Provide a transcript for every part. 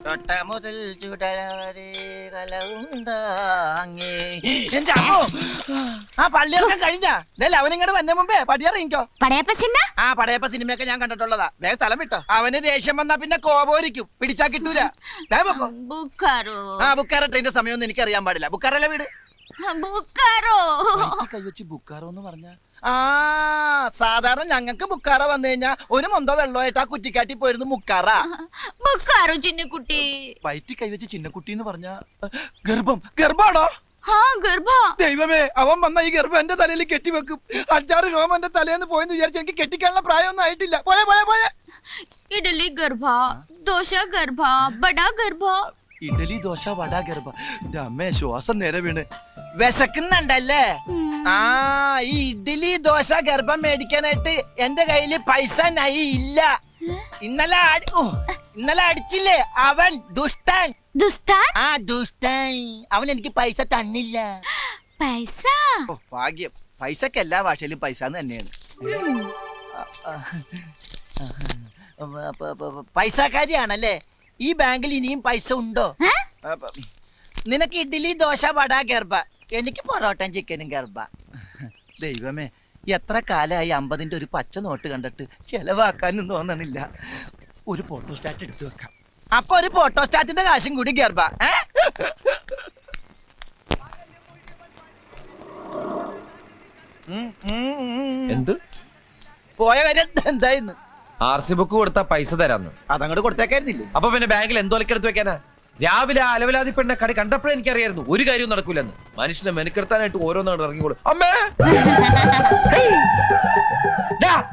തൊട്ട മുതൽ ചുടലവരെ കലവുണ്ടാങ്ങി. എന്റെ അമ്മോ, ആ പള്ളിയിറക്കം കഴിഞ്ഞാ അവനിങ്ങോട്ട് വന്ന മുമ്പേ പടിയറിയിക്കോ. ആ പടയപ്പ സിനിമയൊക്കെ ഞാൻ കണ്ടിട്ടുള്ളതാ. വേഗം സ്ഥലം വിട്ടോ. അവന് ദേഷ്യം വന്നാ പിന്നെ കോപോരിക്കും, പിടിച്ചാ കിട്ടൂല. ആ ബുക്കാറോ ട്രെയിന്റെ സമയമൊന്നും എനിക്ക് അറിയാൻ പാടില്ല. ബുക്കാറല്ലേ വീട്? കൈവച്ച് ബുക്കാറോ എന്ന് പറഞ്ഞ ആ സാധാരണ ഞങ്ങൾക്ക് ബുക്കാറ വന്നു കഴിഞ്ഞാ ഒരു മൊന്തോ വെള്ളമായിട്ട് ആ കുറ്റിക്കാട്ടി പോയിരുന്നു മുക്കാറ. ചിന്നക്കുട്ടി വയറ്റി കൈവച്ച് ചിന്നക്കുട്ടി എന്ന് പറഞ്ഞ ഗർഭാണോ? ദൈവമേ, അവൻ വന്ന ഈ ഗർഭം എന്റെ തലയിൽ കെട്ടിവെക്കും. 5-6 രോമം എന്റെ തലേന്ന് പോയെന്ന് വിചാരിച്ച് എനിക്ക് കെട്ടിക്കാനുള്ള പ്രായമൊന്നും ആയിട്ടില്ല. പോയ പോയ പോയ ഇഡലി ഗർഭ, ദോശ ഗർഭ, ബട ഗർഭ. ഇഡലി ദോശ വട ഗർഭ. എന്റെ അമ്മേ, ശ്വാസം നേരെ വീണ്. വിശക്കുന്നുണ്ടല്ലേ? ആ ഈ ഇഡലി ദോശ ഗർഭം മേടിക്കാനായിട്ട് എന്റെ കയ്യില് പൈസ നൈ ഇല്ല. ഇന്നലെ അടിച്ചില്ലേ അവൻ ദുഷ്ടൻ. ആ ദുഷ്ടൻ അവൻ എനിക്ക് പൈസ തന്നില്ല. പൈസ ഭാഗ്യം. പൈസക്ക് എല്ലാ ഭാഷയിലും പൈസ തന്നെയാണ്. പൈസക്കാരിയാണല്ലേ? ഈ ബാങ്കിൽ ഇനിയും പൈസ ഉണ്ടോ? നിനക്ക് ഇഡ്ഡലി ദോശ വട ഗർഭ, എനിക്ക് പൊറോട്ടയും ചിക്കനും ഗർഭ. ദൈവമേ, എത്ര കാലമായി 50-ന്റെ ഒരു പച്ച നോട്ട് കണ്ടിട്ട് ചെലവാക്കാനും തോന്നണില്ല. ഒരു ഫോട്ടോസ്റ്റാറ്റ് എടുത്തു വെക്കാം. അപ്പൊ ഒരു ഫോട്ടോസ്റ്റാറ്റിന്റെ കാശും കൂടി ഗർഭ. എന്ത് പോയ കാര്യം എന്തായിരുന്നു? RC ബുക്ക് കൊടുത്താ പൈസ തരാന്ന്. അതങ്ങോട്ട് കൊടുത്തേക്കായിരുന്നില്ലേ? അപ്പൊ പിന്നെ ബാങ്കിൽ എന്തോലക്കെടുത്ത് വെക്കാനാ? രാവിലെ അലവലാതി പെണ്ണ കടി കണ്ടപ്പോഴേ എനിക്കറിയായിരുന്നു ഒരു കാര്യവും നടക്കൂലെന്ന്. മനുഷ്യനെ മെനക്കെടുത്താനായിട്ട് ഓരോന്നാണ് ഇറങ്ങിക്കോളൂ. അമ്മേ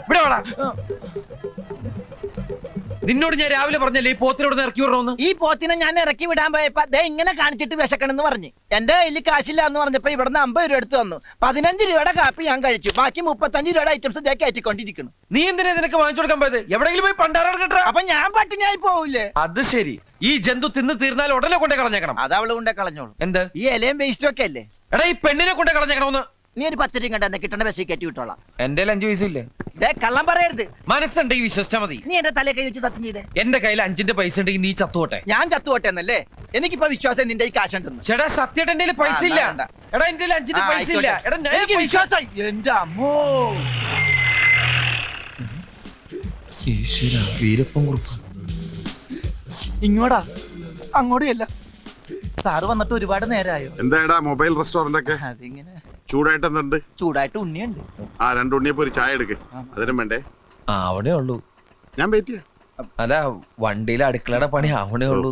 ഇവിടെ വാടാ. നിന്നോട് ഞാൻ രാവിലെ പറഞ്ഞല്ലേ ഈ പോത്തിനോട് ഇറക്കി വിടണമെന്ന്. ഈ പോത്തിനെ ഞാൻ ഇറക്കി വിടാൻ പോയപ്പോ ദേ ഇങ്ങനെ കാണിച്ചിട്ട് വിശക്കണെന്ന് പറഞ്ഞു. എന്റെ കയ്യിൽ കാശില്ല എന്ന് പറഞ്ഞപ്പോ ഇവിടുന്ന് 50 രൂപ എടുത്തു വന്നു. 15 രൂപയുടെ കാപ്പി ഞാൻ കഴിച്ചു. ബാക്കി 35 രൂപയുടെ ഐറ്റംസ് ഇതേ കയറ്റിക്കൊണ്ടിരിക്കുന്നു. നീ എന്തിനാ നിനക്ക് വാങ്ങിച്ചു കൊടുക്കാൻ പോയത്? എവിടെയെങ്കിലും പോയി പണ്ടാരം കേട്ടോ. അപ്പൊ ഞാൻ പട്ടിണിയായി പോവില്ലേ? അത് ശരി. ഈ ജന്തു തിന്ന് തീർന്നാൽ ഉടനെ കൊണ്ടേ കളഞ്ഞേക്കണം. അത് അവള് കൊണ്ടേ കളഞ്ഞോളൂ. എന്ത്? ഈ ഇലയും വേസ്റ്റും ഒക്കെ അല്ലേ? എടാ ഈ പെണ്ണിനെ കൊണ്ടേ കളഞ്ഞേക്കണമെന്ന്. നീ ഒരു 10 രൂപ കണ്ടെന്ന് കിട്ടേണ്ട ബസ്സിൽ കയറ്റി വിട്ടോളാം. എന്റെ 5 പൈസയില്ലേ? കള്ളം പറയരുത്. മനസ്സുണ്ടെങ്കിൽ വിശ്വസിച്ചാ മതി. നീ എന്റെ തലയെ കൈ വെച്ച് സത്യം ചെയ്തേ. എന്റെ കയ്യിൽ 5-ന്റെ പൈസ ഉണ്ടെങ്കിൽ നീ ചത്തുപോട്ടെ. ഞാൻ ചത്തുപോട്ടെ എന്നല്ലേ? എനിക്കിപ്പോ വിശ്വാസം നിന്റെ ഈ കാശുണ്ടെന്ന്. ചേട്ടാ സത്യമായിട്ട് എന്റെ പൈസ ഇല്ല. എടാ എന്റെ 5-ന്റെ പൈസ ഇല്ല. എടാ എനിക്ക് വിശ്വാസം. എന്റെ അമ്മോ, ഇങ്ങോട്ടാ അങ്ങോട്ടല്ല. സാറ് വന്നിട്ട് ഒരുപാട് നേരമായോ? എന്താ മൊബൈൽ റെസ്റ്റോറന്റ് ഒക്കെ അതിങ്ങനെ ചൂടായിട്ട് എന്തുണ്ട്? ചൂടായിട്ട് ഉണ്ണിയുണ്ട്. ആ 2 ഉണ്ണിയപ്പോ ഒരു ചായ എടുക്ക്. അതിനും വേണ്ടേ? അവിടെ ഉള്ളൂ. ഞാൻ വെയിറ്റ് ചെയ്യാം. അല്ല വണ്ടിയിലെ അടുക്കളയുടെ പണി അവിടെ ഉള്ളൂ.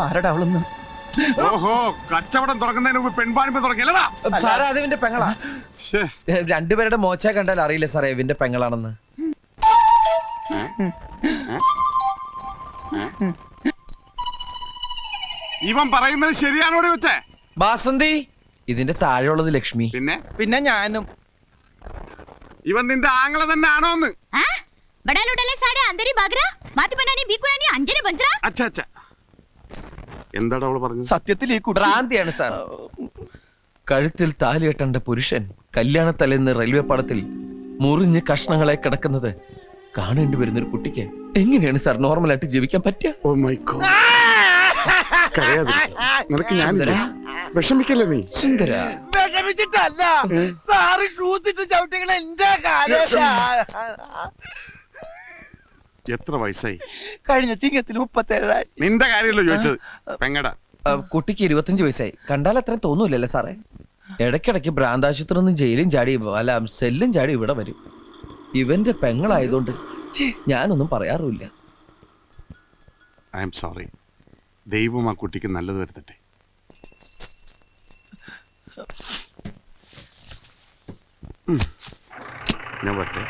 ആരടാ അവളൊന്ന്? ഓഹോ, കച്ചവടം തുറക്കുന്നതിന് മുമ്പ് പെൺപാണിപ്പ് തുറക്കില്ലടാ. സാറേ അത് ഇവന്റെ പെങ്ങളാ. രണ്ടുപേരുടെ മോച്ച കണ്ടാൽ അറിയില്ല സാറേ ഇവന്റെ പെങ്ങളാണെന്ന്. ഇവൻ പറയുന്നത് ശരിയാണോടെ വെച്ചേ? ബാസന്തി ഇതിന്റെ താഴെയുള്ളത് ലക്ഷ്മി. പിന്നെ ഞാനും. ഇവൻ നിന്റെ ആങ്ങളെ തന്നെ ആണോന്ന്? എന്താടാ അവള് പറഞ്ഞത്? സത്യത്തിൽ ഈ ഭ്രാന്തിയാണ് സാർ. കഴുത്തിൽ താലി കെട്ടേണ്ട പുരുഷൻ കല്യാണത്തലേന്ന് റെയിൽവേ പാളത്തിൽ മുറിഞ്ഞ് കഷ്ണങ്ങളെ കിടക്കുന്നത് കാണേണ്ടി വരുന്ന ഒരു കുട്ടിക്ക് എങ്ങനെയാണ് സാർ നോർമലായിട്ട് ജീവിക്കാൻ പറ്റുക? Oh my god. നിനക്ക് ഞാനില്ല, വിഷമിക്കല്ലേ നീ. സുന്ദര വിഷമിച്ചിട്ടല്ല സാറ് ഷൂസ് ഇട്ട് ചവിട്ടികളെ എന്റെ കാലം. എത്ര വയസ്സായി? കഴിഞ്ഞ ചിങ്ങത്തിൽ 37. നിന്റെ കാര്യമല്ലോ ചോദിച്ചത്. പെങ്ങടാ. കുട്ടിക്ക് 25 വയസ്സായി. കണ്ടാൽ അത്രയും തോന്നൂലല്ലേ സാറേ? ഇടയ്ക്കിടയ്ക്ക് ഭ്രാന്താശുപത്രി നിന്ന് ജയിലും ചാടി അല്ല സെല്ലും ചാടി ഇവിടെ വരും. ഇവന്റെ പെങ്ങളായതുകൊണ്ട് ഞാനൊന്നും പറയാറുമില്ല. I am sorry. ദൈവം ആ കുട്ടിക്ക് നല്ലത് വരുത്തട്ടെ. ഞാൻ പറ്റേ.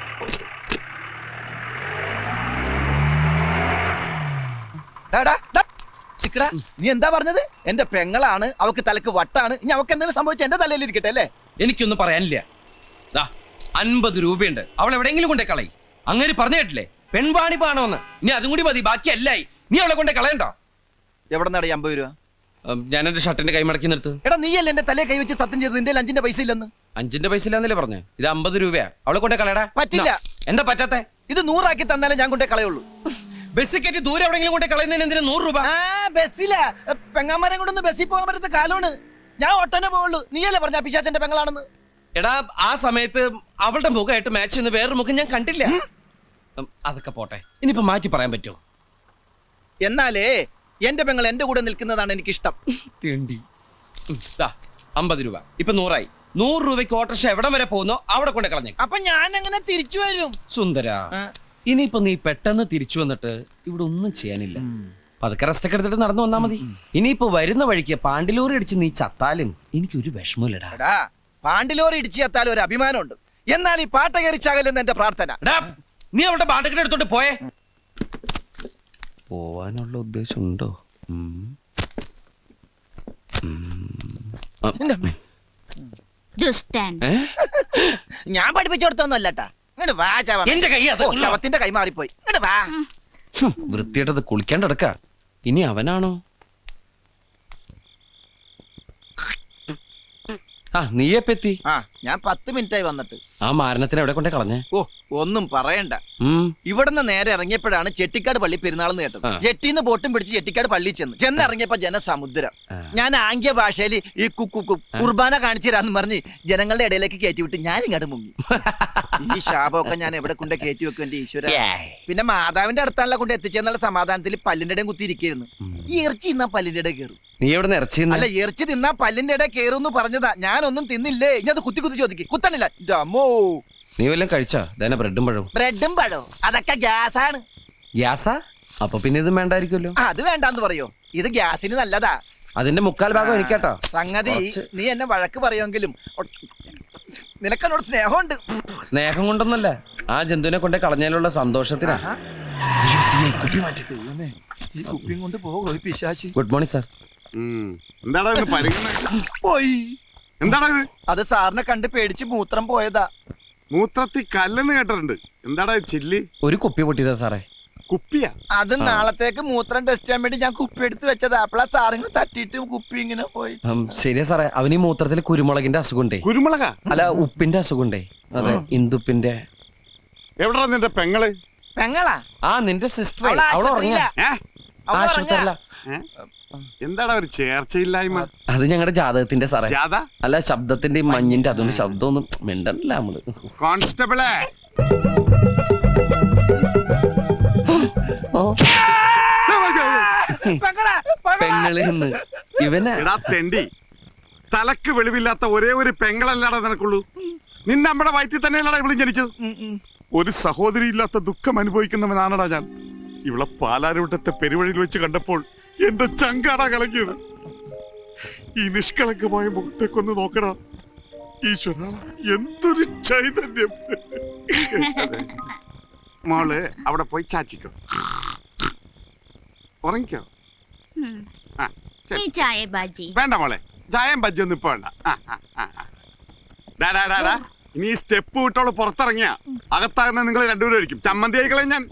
നീ എന്താ പറഞ്ഞത്? എന്റെ പെങ്ങളാണ്, അവക്ക് തലക്ക് വട്ടാണ്. ഇനി അവക്ക് എന്തെങ്കിലും സംഭവിച്ച എന്റെ തലയിൽ ഇരിക്കട്ടെ അല്ലേ? എനിക്കൊന്നും പറയാനില്ല. 50 രൂപയുണ്ട്, അവൾ എവിടെയെങ്കിലും കൊണ്ടേ കളയി. അങ്ങനെ പറഞ്ഞു കേട്ടില്ലേ പെൺവാണിപ്പാണോന്ന്? ഇനി അതും കൂടി മതി, ബാക്കി അല്ലായി. നീ അവളെ കൊണ്ടേ കളയണ്ടോ? എവിടെ നടാ 50 രൂപ? ഞാൻ എന്റെ ഷർട്ടിന്റെ കൈ മടക്കി നിർത്ത്. എടാ നീയല്ലേ എന്റെ തലയെ കൈ വെച്ച് സത്യം ചെയ്ത് നിന്റെ 5-ന്റെ പൈസ ഇല്ലെന്ന്? 5ന്റെ പൈസ ഇല്ലാന്നല്ലേ പറഞ്ഞേ? ഇത് 50 രൂപയാ. അവളെ കൊണ്ടേ കളയടാ. പറ്റില്ല. എന്താ പറ്റാത്തെ? ഇത് 100 തന്നാലേ ഞാൻ കൊണ്ടേ കളയുള്ളൂ. ബസ്സിൽ കയറ്റി ദൂരെ എവിടെയെങ്കിലും കൊണ്ടേ കളയുന്നതിന് എന്തിനാ 100 രൂപ? ബസ്സില പെങ്ങാമരം കൊണ്ടൊന്ന് ബസ്സിൽ പോകാൻ പറ്റുന്ന കാലമാണ്. ഞാൻ ഒട്ടനെ പോവുള്ളൂ. നീയല്ലേ പറഞ്ഞ പിശാചന്റെ പെങ്ങളാണെന്ന്? എടാ, ആ സമയത്ത് അവളുടെ മുഖമായിട്ട് മാച്ച് ചെയ്യുന്ന വേറൊരു മുഖം ഞാൻ കണ്ടില്ല. അതൊക്കെ പോട്ടെ, ഇനിയിപ്പോ മാറ്റി പറയാൻ പറ്റുമോ? എന്നാലേ എന്റെ പെങ്ങൾ എന്റെ കൂടെ നിൽക്കുന്നതാണ് എനിക്കിഷ്ടം. തിണ്ടി. 50 രൂപ ഇപ്പൊ 100 ആയി. 100 രൂപയ്ക്ക് ഓട്ടോറിക്ഷ എവിടം വരെ പോകുന്നോ അവിടെ കൊണ്ടേ കളഞ്ഞേ. അപ്പൊ ഞാൻ എങ്ങനെ തിരിച്ചു വരും? സുന്ദര, ഇനിയിപ്പോ നീ പെട്ടെന്ന് തിരിച്ചു വന്നിട്ട് ഇവിടെ ഒന്നും ചെയ്യാനില്ല. പതുക്കെ റെസ്റ്റ് ഒക്കെ എടുത്തിട്ട് നടന്നു വന്നാ മതി. ഇനിയിപ്പോ വരുന്ന വഴിക്ക് പാണ്ടിലോറി അടിച്ച് നീ ചത്താലും എനിക്കൊരു വിഷമമില്ലടാ. എടാ, പാണ്ടിലോറി ഇടിച്ചു എത്താൽ ഒരു അഭിമാനമുണ്ട്. എന്നാൽ ഈ പാട്ട കയറിച്ചാകലെന്ന് എന്റെ പ്രാർത്ഥന. എടാ, നീ അവളുടെ പാട്ടൊക്കെ എടുത്തോണ്ട് പോയേ. പോവാനുള്ള ഉദ്ദേശം ഉണ്ടോ? ദുഷ്ടൻ. ഞാൻ പഠിപ്പിച്ചു കൊടുത്തൊന്നുമല്ലട്ടാ. ഇങ്ങോട്ട് വാ ചവ. എന്റെ കൈ അത്. ശവത്തിന്റെ കൈ മാറിപ്പോയി. ഇങ്ങോട്ട് വാ. വൃത്തിയായിട്ടത് കുളിക്കാണ്ടടക്ക. ഇനി അവനാണോ? നീയെപ്പെത്തി? ഞാൻ 10 മിനിറ്റായി വന്നിട്ട്. ആ മാരണത്തിന് എവിടെ കൊണ്ടേ കളഞ്ഞേ? ഓ, ഒന്നും പറയണ്ട. ഇവിടുന്ന് നേരെ ഇറങ്ങിയപ്പോഴാണ് ചെട്ടിക്കാട് പള്ളി പെരുന്നാളെന്ന് കേട്ടത്. ജെട്ടിന്ന് ബോട്ടും പിടിച്ച് ചെട്ടിക്കാട് പള്ളി ചെന്നിറങ്ങിയപ്പോ ജനസമുദ്രം. ഞാൻ ആംഗ്യ ഭാഷയിൽ ഈ കുർബാന കാണിച്ചു തരാന്ന് പറഞ്ഞ് ജനങ്ങളുടെ ഇടയിലേക്ക് കയറ്റി വിട്ട് ഞാൻ ഇങ്ങോട്ട് മുങ്ങി. ഈ ശാപമൊക്കെ ഞാൻ എവിടെ കൊണ്ട് കയറ്റി വെക്കും എന്റെ ഈശ്വര. പിന്നെ മാതാവിന്റെ അടുത്താണല്ലോ കൊണ്ട് എത്തിച്ചെന്നുള്ള സമാധാനത്തിൽ പല്ലിന്റെ ഇടയും കുത്തിയിരിക്കുന്നു. ഈ ഇറച്ചി തിന്നാ പല്ലിന്റെ ഇടയിൽ കയറും. നീ എവിടെ ഇറച്ചി? അല്ല, ഇറച്ചി തിന്നാ പല്ലിന്റെ ഇടയിൽ കയറും പറഞ്ഞതാ. ഞാനൊന്നും തിന്നില്ലേ. ഇനി അത് കുത്തി കുത്തി ചോദിക്കും. കുത്തണില്ല. അമ്മോ, നീ വല്ലതും കഴിച്ചാ? ബ്രെഡും പഴവും. ബ്രെഡും പഴവും അതൊക്കെ ഗ്യാസാണ്. ഗ്യാസാ? അപ്പൊ പിന്നെ ഇതും വേണ്ടായിരിക്കുമല്ലോ. അത് വേണ്ടാന്ന് പറയോ? ഇത് ഗ്യാസിന് നല്ലതാ. അതിന്റെ 3/4 ഭാഗം എനിക്കാട്ടോ. സംഗതി നീ എന്നെ വഴക്ക് പറയുമെങ്കിലും നിനക്കെന്നോട് സ്നേഹമുണ്ട്. സ്നേഹം കൊണ്ടൊന്നല്ല, ആ ജന്തുവിനെ കൊണ്ടേ കളഞ്ഞാലുള്ള സന്തോഷത്തിനാ. Good morning sir. എന്താടാ പോയി. എന്താടാ ഇത്? അത് സാറിനെ കണ്ട് പേടിച്ച് മൂത്രം പോയതാ. മൂത്രത്തി കല്ലെന്ന് കേട്ടിട്ടുണ്ട്. എന്താടാ ചില്ലി? ഒരു കുപ്പി പൊട്ടിയതാ സാറേ. കുപ്പിയാ? അത് നാളത്തേക്ക് മൂത്രം ടെസ്റ്റ് ചെയ്യാൻ വേണ്ടി ഞാൻ കുപ്പി എടുത്ത് വെച്ചതാ. അപ്പളാ സാറിന് തട്ടിയിട്ട് കുപ്പി ഇങ്ങനെ പോയി. ശരിയാ സാറേ, അവന് ഈ മൂത്രത്തിൽ കുരുമുളകിന്റെ അസുഖമുണ്ടേ. കുരുമുളക? അല്ല, ഉപ്പിന്റെ അസുഖമുണ്ടേ. അതെ, ഇന്ദുപ്പിന്റെ. എവിടാ നിന്റെ പെങ്ങള്? പെങ്ങളാ? നിന്റെ സിസ്റ്റർ. അവള് ഉറങ്ങിയ ആശുപത്രിയില. എന്താടാ ഒരു ചേർച്ചയില്ലായ്മ? അത് ഞങ്ങളുടെ ജാതകത്തിന്റെ സാറേ. ജാത? അല്ല, ശബ്ദത്തിന്റെ മഞ്ഞിന്റെ. അതുകൊണ്ട് ശബ്ദമൊന്നും മിണ്ടല്ല നമ്മള്. കോൺസ്റ്റബിളെ, പെങ്ങളിന്ന് ഇവനാ. എടാ തെണ്ടി, തലക്ക് വെളിവില്ലാത്ത ഒരേ ഒരു പെങ്ങളല്ലാടാ നിനക്കുള്ളൂ. നിന്നെ നമ്മുടെ വയറ്റിൽ തന്നെയല്ലടാ ഇവളും ജനിച്ചത്. ഒരു സഹോദരി ഇല്ലാത്ത ദുഃഖം അനുഭവിക്കുന്നവനാണടാ ഞാൻ. ഇവളെ പാലാരൂട്ടത്തെ പെരുവഴിയിൽ വെച്ച് കണ്ടപ്പോൾ എന്റെ ചങ്കാടാ കലങ്ങിയത്. ഈ നിഷ്കളങ്കമായ മുഖത്തേക്കൊന്ന് നോക്കടാ. ഈശ്വര, എന്തൊരു ചൈതന്യം. മോള് അവിടെ പോയി ചാച്ചിക്കോ, ഉറങ്ങിക്കോ. വേണ്ട മോളെ, ചായം ബജ്ജി ഒന്നും ഇപ്പൊ വേണ്ട. ഇനി ഈ സ്റ്റെപ്പ് വിട്ടോളൂ പുറത്തിറങ്ങിയ അകത്താകുന്ന നിങ്ങൾ രണ്ടുപേരും ആയിരിക്കും. ചമ്മന്തി ആയിക്കളെ ഞാൻ.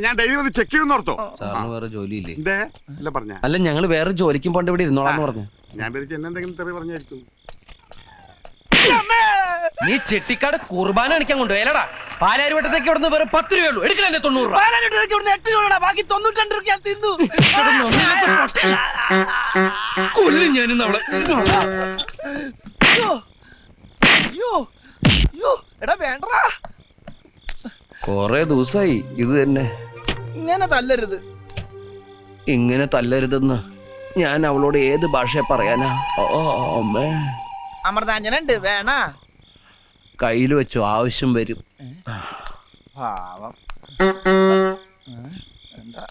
ഞാൻ ഡെയിലി വന്ന് ചെക്ക് ചെയ്യുന്ന ഓർത്തോ? സാറിന് വേറെ ജോലിയില്ലേ? അല്ല പറഞ്ഞ. അല്ല, ഞങ്ങള് വേറെ ജോലിക്കും പോണ്ട് ഇവിടെ ഇരുന്നോളാന്ന് പറഞ്ഞു. ഞാൻ പേരിച്ച് എന്നെ എന്തെങ്കിലും തെറി പറഞ്ഞായിരിക്കും. നീ ചെട്ടിക്കാട് കുർബാന അടിക്കാൻ കൊണ്ടുപോയല്ലടാ. പാലാരിവട്ടത്തേക്ക് ഇവിടുന്ന് വേറെ 10 രൂപയുള്ളൂ. എടുക്കണേ 90 രൂപ. പാലാരിവട്ടത്തേക്ക് ഇവിടുന്ന് 8 രൂപ, ബാക്കി 92 രൂപ ഞാൻ തിന്നു. കൊല്ലും ഞാനിന്ന് അവളെ. എടാ വേണ്ടടാ. കൊറേ ദിവസമായി ഇത് തന്നെ. ഇങ്ങനെ തല്ലരുത്. ഇങ്ങനെ തല്ലരുതെന്ന് ഞാൻ അവളോട് ഏത് ഭാഷ പറയാനാ? അമ്മേ, അമൃതാഞ്ജനുണ്ട്, വേണ? കയ്യിൽ വെച്ചു, ആവശ്യം വരും. പാവം. എന്താ